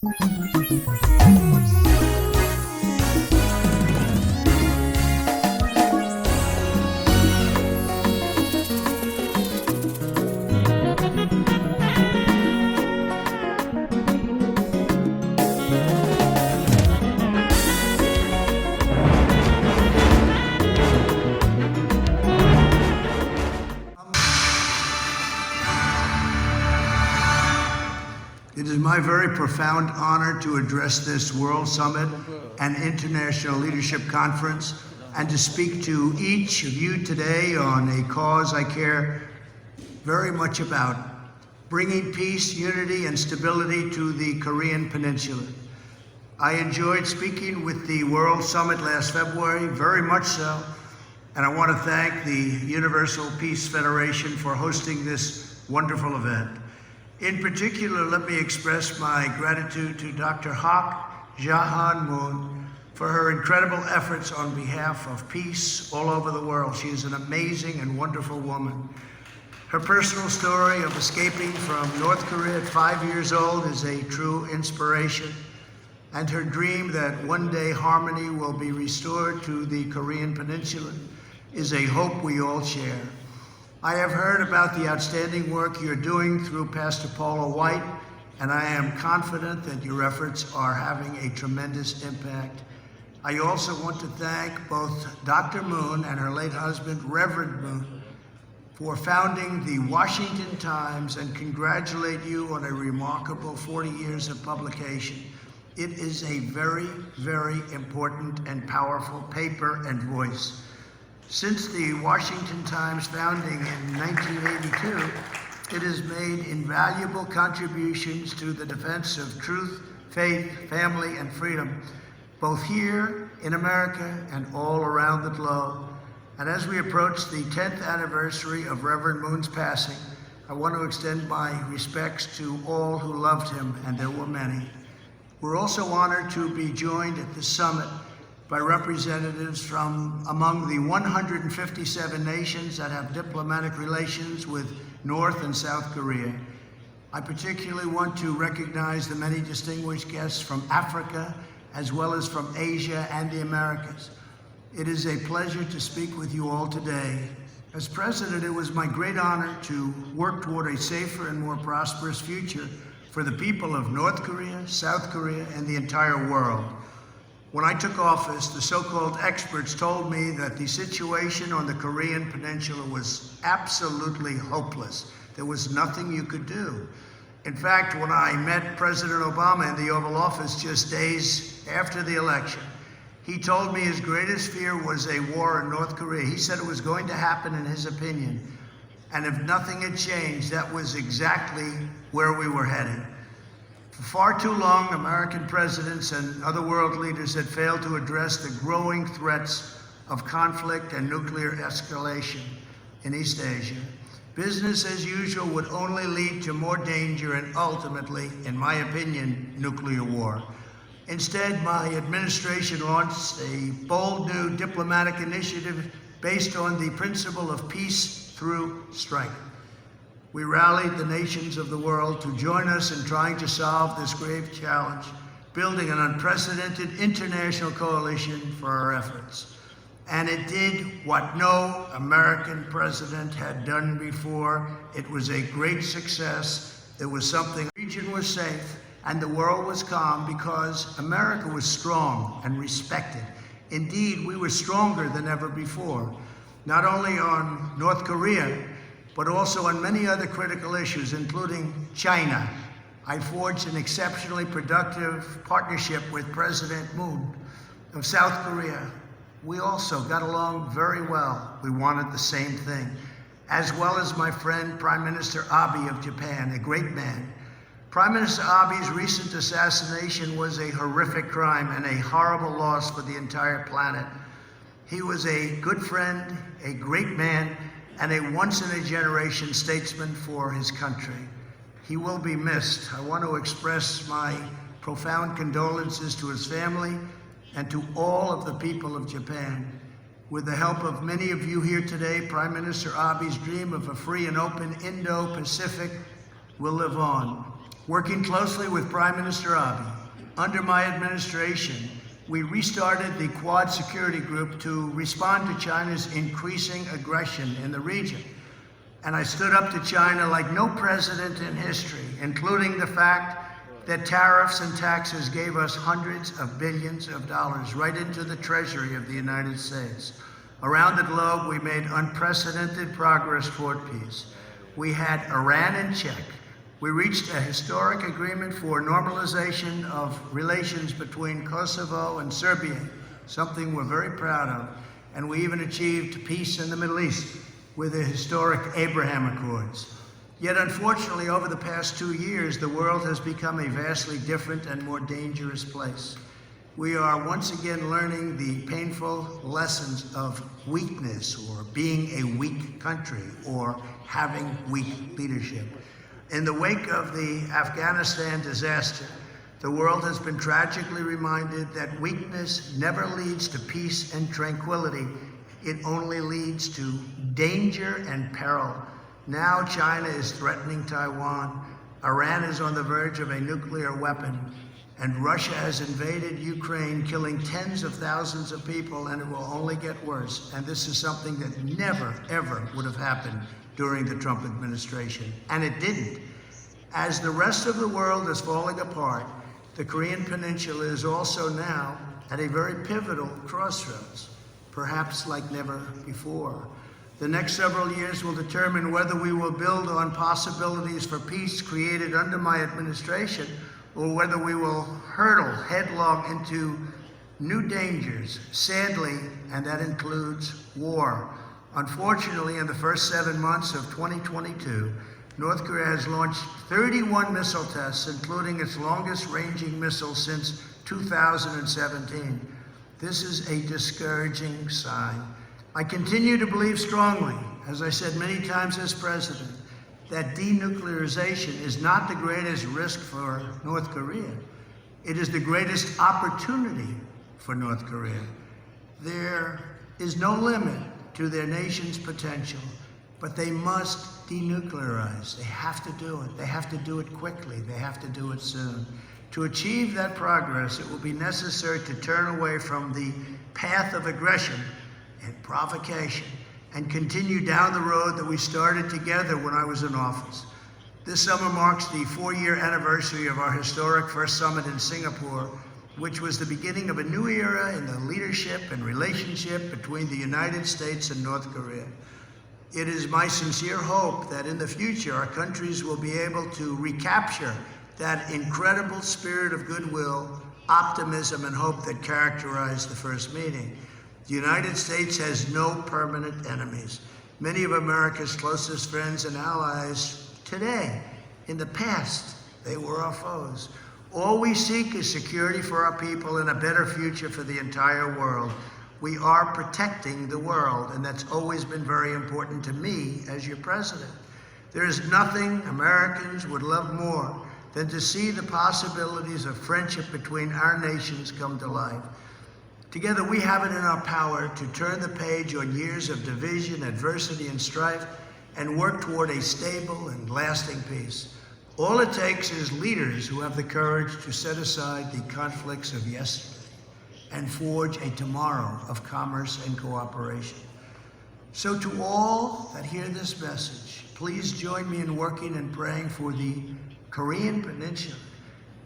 It is my very profound honor to address this World Summit and International Leadership Conference and to speak to each of you today on a cause I care very much about, bringing peace, unity, and stability to the Korean Peninsula. I enjoyed speaking with the World Summit last February, very much so, and I want to thank the Universal Peace Federation for hosting this wonderful event. In particular, let me express my gratitude to Dr. Hak Jahan Moon for her incredible efforts on behalf of peace all over the world. She is an amazing and wonderful woman. Her personal story of escaping from North Korea at 5 years old is a true inspiration, and her dream that one day harmony will be restored to the Korean Peninsula is a hope we all share. I have heard about the outstanding work you're doing through Pastor Paula White, and I am confident that your efforts are having a tremendous impact. I also want to thank both Dr. Moon and her late husband, Reverend Moon, for founding the Washington Times and congratulate you on a remarkable 40 years of publication. It is a very, very important and powerful paper and voice. Since the Washington Times founding in 1982, it has made invaluable contributions to the defense of truth, faith, family, and freedom, both here in America and all around the globe. And as we approach the 10th anniversary of Reverend Moon's passing, I want to extend my respects to all who loved him, and there were many. We're also honored to be joined at this summit by representatives from among the 157 nations that have diplomatic relations with North and South Korea. I particularly want to recognize the many distinguished guests from Africa, as well as from Asia and the Americas. It is a pleasure to speak with you all today. As president, it was my great honor to work toward a safer and more prosperous future for the people of North Korea, South Korea, and the entire world. When I took office, the so-called experts told me that the situation on the Korean Peninsula was absolutely hopeless. There was nothing you could do. In fact, when I met President Obama in the Oval Office just days after the election, he told me his greatest fear was a war in North Korea. He said it was going to happen in his opinion. And if nothing had changed, that was exactly where we were headed. For far too long, American presidents and other world leaders had failed to address the growing threats of conflict and nuclear escalation in East Asia. Business as usual would only lead to more danger and ultimately, in my opinion, nuclear war. Instead, my administration launched a bold new diplomatic initiative based on the principle of peace through strength. We rallied the nations of the world to join us in trying to solve this grave challenge, building an unprecedented international coalition for our efforts. And it did what no American president had done before. It was a great success. It was something. The region was safe and the world was calm because America was strong and respected. Indeed, we were stronger than ever before, not only on North Korea, but also on many other critical issues, including China. I forged an exceptionally productive partnership with President Moon of South Korea. We also got along very well. We wanted the same thing, as well as my friend, Prime Minister Abe of Japan, a great man. Prime Minister Abe's recent assassination was a horrific crime and a horrible loss for the entire planet. He was a good friend, a great man, and a once-in-a-generation statesman for his country. He will be missed. I want to express my profound condolences to his family and to all of the people of Japan. With the help of many of you here today, Prime Minister Abe's dream of a free and open Indo-Pacific will live on. Working closely with Prime Minister Abe, under my administration, we restarted the Quad Security Group to respond to China's increasing aggression in the region. And I stood up to China like no president in history, including the fact that tariffs and taxes gave us hundreds of billions of dollars right into the treasury of the United States. Around the globe, we made unprecedented progress toward peace. We had Iran in check. We reached a historic agreement for normalization of relations between Kosovo and Serbia, something we're very proud of. And we even achieved peace in the Middle East with the historic Abraham Accords. Yet unfortunately, over the past 2 years, the world has become a vastly different and more dangerous place. We are once again learning the painful lessons of weakness, or being a weak country, or having weak leadership. In the wake of the Afghanistan disaster, the world has been tragically reminded that weakness never leads to peace and tranquility. It only leads to danger and peril. Now China is threatening Taiwan, Iran is on the verge of a nuclear weapon, and Russia has invaded Ukraine, killing tens of thousands of people, and it will only get worse. And this is something that never, ever would have happened during the Trump administration, and it didn't. As the rest of the world is falling apart, the Korean Peninsula is also now at a very pivotal crossroads, perhaps like never before. The next several years will determine whether we will build on possibilities for peace created under my administration, or whether we will hurtle headlong into new dangers, sadly, and that includes war. Unfortunately, in the first 7 months of 2022, North Korea has launched 31 missile tests, including its longest-ranging missile since 2017. This is a discouraging sign. I continue to believe strongly, as I said many times as president, that denuclearization is not the greatest risk for North Korea. It is the greatest opportunity for North Korea. There is no limit to their nation's potential, but they must denuclearize. They have to do it. They have to do it quickly. They have to do it soon. To achieve that progress, it will be necessary to turn away from the path of aggression and provocation and continue down the road that we started together when I was in office. This summer marks the 4-year anniversary of our historic first summit in Singapore, which was the beginning of a new era in the leadership and relationship between the United States and North Korea. It is my sincere hope that in the future our countries will be able to recapture that incredible spirit of goodwill, optimism, and hope that characterized the first meeting. The United States has no permanent enemies. Many of America's closest friends and allies today, in the past, they were our foes. All we seek is security for our people and a better future for the entire world. We are protecting the world, and that's always been very important to me as your president. There is nothing Americans would love more than to see the possibilities of friendship between our nations come to life. Together, we have it in our power to turn the page on years of division, adversity, and strife, and work toward a stable and lasting peace. All it takes is leaders who have the courage to set aside the conflicts of yesterday and forge a tomorrow of commerce and cooperation. So to all that hear this message, please join me in working and praying for the Korean Peninsula,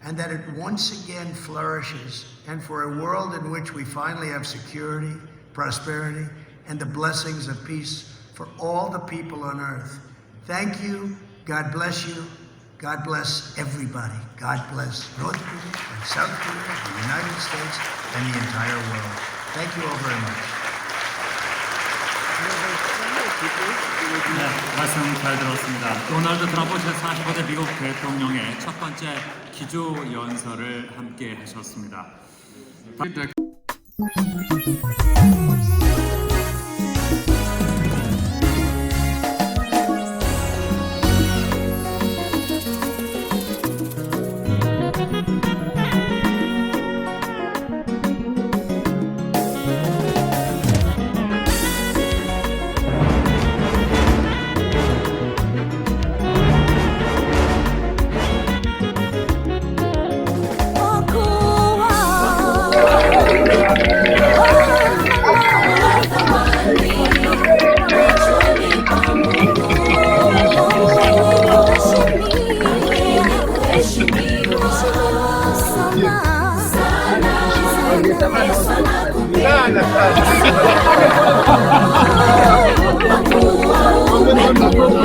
and that it once again flourishes, and for a world in which we finally have security, prosperity, and the blessings of peace for all the people on earth. Thank you. God bless you. God bless everybody. God bless North Korea and South Korea, the United States, and the entire world. Thank you all very much. 네, 말씀 잘 들었습니다. 도널드 트럼프 제45대 미국 대통령의 첫 번째 기조 연설을 함께 하셨습니다. Thank you.